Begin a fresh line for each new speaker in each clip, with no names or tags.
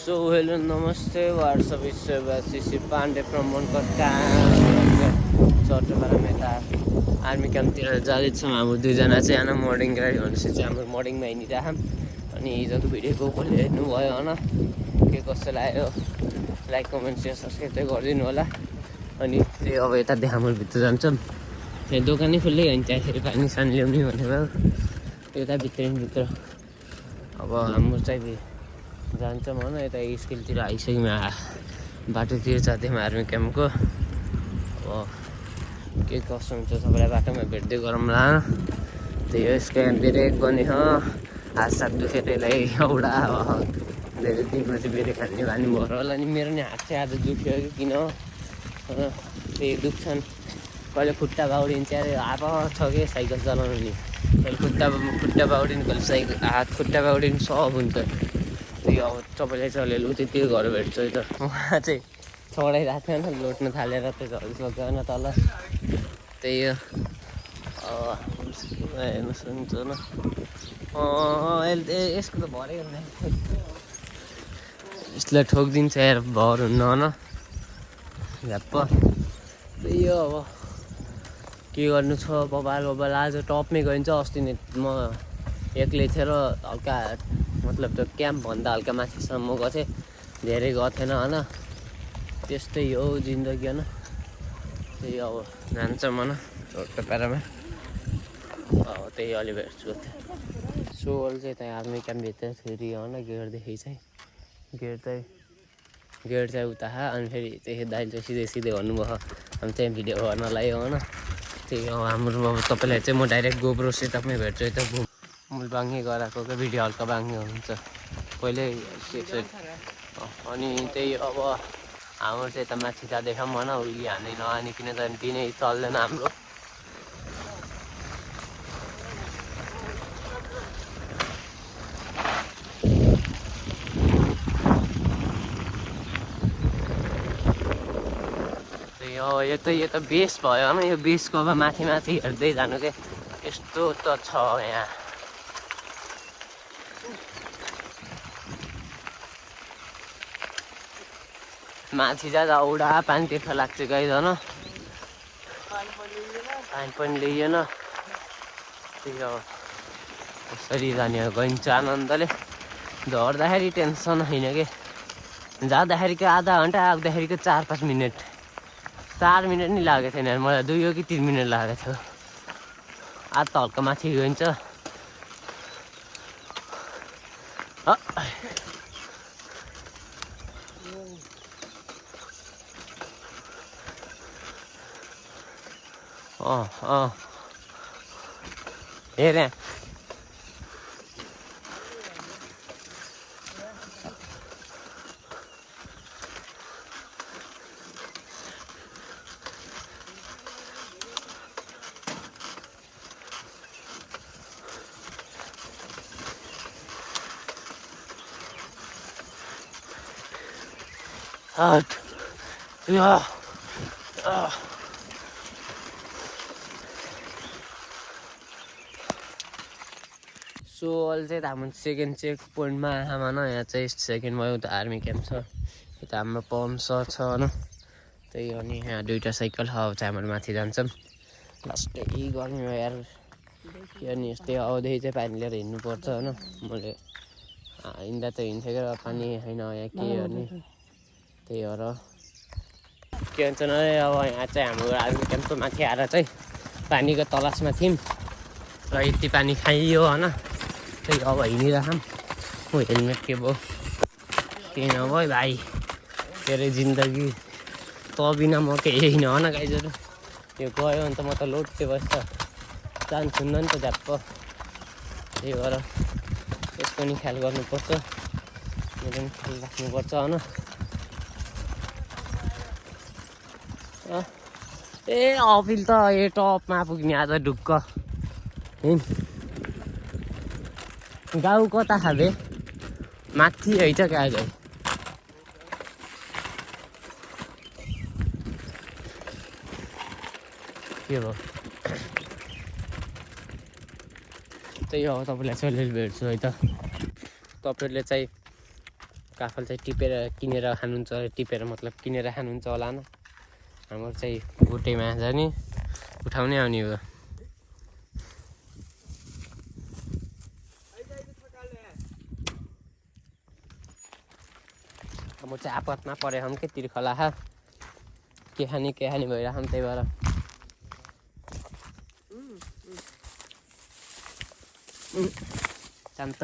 So hello नमस्ते WhatsApp इस पांडे प्रमोन का चट्टोपारा यता आर्मी क्याम्पतिर जाँदैछौँ। हाम्रो दुईजना चाहिँ होइन मर्निङ राइड भनेपछि चाहिँ हाम्रो मर्निङमा हिँडिरहेछौँ। अनि हिजोको भिडियोको कसले हेर्नुभयो होइन के कस्तो लाग्यो लाइक कमेन्ट सेयर सब्सक्राइब चाहिँ गरिदिनु होला। अनि चाहिँ अब यता हाम्रो भित्र जान्छौँ। त्यहाँ दोकानै खुल्लै होइन, त्यहाँखेरि पानी सानी ल्याउने भनेको यता भित्र अब हाम्रो चाहिँ जान्छौँ होइन। यता स्कुलतिर आइसक्यौँ, बाटोतिर जाँदैछौँ आर्मी क्याम्पको। अब के कस्तो हुन्छ सबैलाई बाटोमा भेट्दै गरौँला। त्यही हो यसको यहाँ ब्रेक गर्ने हो, हात सात दुखेर यसलाई एउटा धेरै दिनमा चाहिँ ब्रेक हाल्ने बानी भयो होला। अनि मेरो नि हात चाहिँ आज दुख्यो कि किन त्यही दुख्छन्। कहिले खुट्टा बाउडिन्छ अरे अब छ कि साइकल चलाउनु नि, कहिले खुट्टा बाउडिनु, कहिले साइकल हात खुट्टा बाउडिनु सब हुन्छ। त्यही अब तपाईँलाई चलेर उतैतिर घर भेट्छु है त। उहाँ चाहिँ चढाइरहेको थियो होइन, लोट्न थालेर त्यो झरिसक्दैन तल। त्यही हो हेर्नुहोस् हुन्छ न यसको त भरै हुँदैन, यसलाई ठोकिदिन्छ यार, भर हुन्न होइन झ्याप्प। त्यही हो अब के गर्नु छ। बबाल आज टपमै गइन्छ। अस्ति नै म एक्लै थिएँ र हल्का मतलब त्यो क्याम्पभन्दा हल्का माथिसम्म गएको थिएँ, धेरै गएको थिएन होइन। त्यस्तै हो जिन्दगी होइन। त्यही अब जान्छौँ होइन चट्टोपारामा। अब त्यही अलि भेट्छु। सो अहिले चाहिँ त्यहाँ आर्मी क्याम्पभित्र फेरि होइन गेटदेखि चाहिँ गेट चाहिँ उता अनि फेरि त्यही दाइले चाहिँ सिधै भन्नुभयो हामी त्यहाँ भिडियो गर्नलाई होइन। त्यही हो हाम्रो अब तपाईँलाई चाहिँ म डाइरेक्ट गोब्रो सेटअपमै भेट्छु है त। मुलबाङ्गे गराएको भिडियो हल्का बाङ्गे हुन्छ पहिल्यै अनि त्यही अब हाम्रो चाहिँ यता माथि जाँदैछौँ होइन। उहिले हान्दै नहानी किन त दिनै चल्दैन हाम्रो। यो त बेस भयो होइन। यो बेसको अब माथि हेर्दै जानु के यस्तो त छ यहाँ। माथि जाँदा औडा पानी तिर्खा लाग्छ गाइज होइन, पानी पनि ल्याइएन। त्यही अब यसरी जाने हो गइन्छ आनन्दले। झर्दाखेरि टेन्सन होइन कि, जाँदाखेरिको आधा घन्टा आउँदाखेरिको 4-5 मिनट, 4 मिनट नि लागेको थिएन मलाई, 2 हो कि 3 मिनट लागेको थियो। आज त हल्का माथि गइन्छ। हेरे सो अहिले चाहिँ हाम्रो सेकेन्ड चेक पोइन्टमा आएँ होइन। यहाँ चाहिँ सेकेन्डमा उता आर्मी क्याम्प छ, यता हाम्रो पम्प छ होइन। त्यही अनि यहाँ 2टा साइकल छ। अब चाहिँ हाम्रो माथि जान्छौँ। लास्टै गर्मी हो यार, के अनि यस्तै आउँदै चाहिँ पानी लिएर हिँड्नुपर्छ होइन। मैले हिँड्दा त हिँड्थेँ क्या, पानी होइन यहाँ के गर्ने। त्यही हो र के भन्छ न। अब यहाँ चाहिँ हाम्रो आर्मी क्याम्पको माथि आएर चाहिँ पानीको तलासमा थियौँ र यति पानी खाइयो होइन। त्यही अब हिँडिरहेछौँ। म हेलमेट के भयो केही नभयो भाइ, के अरे जिन्दगी त बिना म केही होइन होइन गाइजहरू। यो गयो भने त म त लोटे बस्छ, चान्स हुन्न नि त झ्याप्प। त्यही भएर यसको नि ख्याल गर्नुपर्छ, मेरो पनि ख्याल राख्नुपर्छ होइन। ए अपिल त ए टपमा पुग्ने आज ढुक्क गाउँ कता खाबे माथि है त क्या जाऊ। के भयो त्यही हो तपाईँलाई चाहिँ भेट्छु है त। तपाईँहरूले चाहिँ काफल चाहिँ टिपेर किनेर खानुहुन्छ, टिपेर मतलब किनेर खानुहुन्छ होला न। हाम्रो चाहिँ भुटेमा जाने उठाउने आउने हो। म चाहिँ आपतमा परे हम के तिर्खला के खाने भइरहेको हम त्यही भएर शान्त।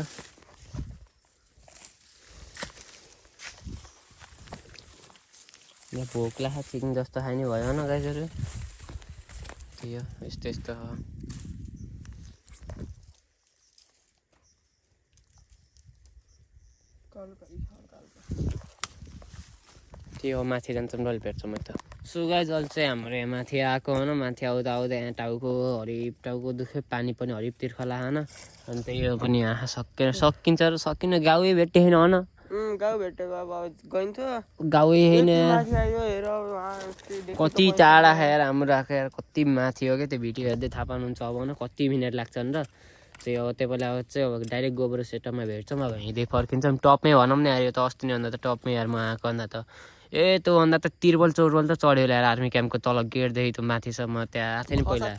यहाँ भोक लाग्छ चिकन जस्तो खाने भयो न गाइजहरू। त्यो यस्तो यस्तो हो। त्यो माथि जान्छौँ डल्लै भेट्छौँ म त। सो गाइज अहिले चाहिँ हाम्रो यहाँ माथि आएको होइन, माथि आउँदा आउँदा यहाँ टाउको टाउको दुख्यो, पानी पनि हरिब तिर्खला होइन। अन्त यो पनि यहाँ सकिन्छ र सकिन गाउँ भेटेन होइन।
गाउँ भेटेको अब गइन्छ
गाउँ होइन कति टाढा खाएर हाम्रो राखेर कति माथि हो क्या। त्यो भिडियो हेर्दै थाहा पाउनुहुन्छ अब होइन कति मिनट लाग्छ नि र। त्यही अब त्यो बेला चाहिँ अब डाइरेक्ट गोबर सेटअपमा भेट्छौँ। अब हिँड्दै फर्किन्छौँ। टपमै भनौँ न यार, यो त अस्ति नै भन्दा त टपमै यार म आएको भन्दा त त्यो भन्दा त तिर्बल चौरबल त चढ्यो यार। आर्मी क्याम्पको तल गेटदेखि त माथिसम्म त्यहाँ आएको थियो नि पहिला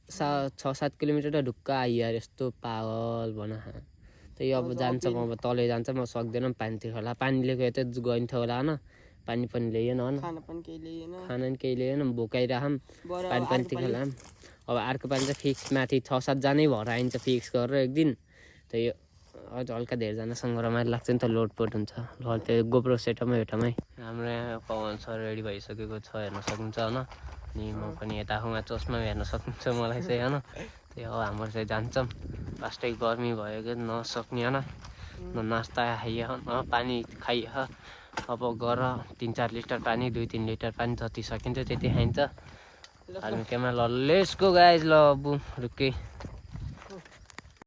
6-7 किलोमिटर त ढुक्क आइयो यार। यस्तो पागल भन। त्यही अब जान्छौँ, अब तलै जान्छ म सक्दैन पानीतिर होला। पानी लिएको यतै गइन्थ्यो होला होइन। पानी पनि ल्याएन होइन, खाना पनि केही ल्याएन, भोकाइरहम पानी पनि तिर्खला। अब अर्को पानी चाहिँ फिक्स माथि 6-7 जनै भएर आइन्छ फिक्स गरेर एक दिन। त्यही अझ हल्का धेरैजनासँग रमाइलो लाग्छ नि त, लोडपोट हुन्छ। ल त्यो गोप्रो सेटअपमै भेटौँ है। हाम्रो यहाँ पवन सर रेडी भइसकेको छ, हेर्न सक्नुहुन्छ होइन। अनि म पनि यता आफूमा चस्मा हेर्न सक्नुहुन्छ मलाई चाहिँ होइन। त्यही हो हाम्रो चाहिँ जान्छौँ। लास्टै गर्मी भयो कि नसक्ने होइन, न नास्ता खाइयो न पानी खाइयो। अब गर 3-4 लिटर पानी 2-3 लिटर पानी जति सकिन्छ त्यति खाइन्छ। हामी केमा ल लेट्स गो गाइज। ल बुम रुके।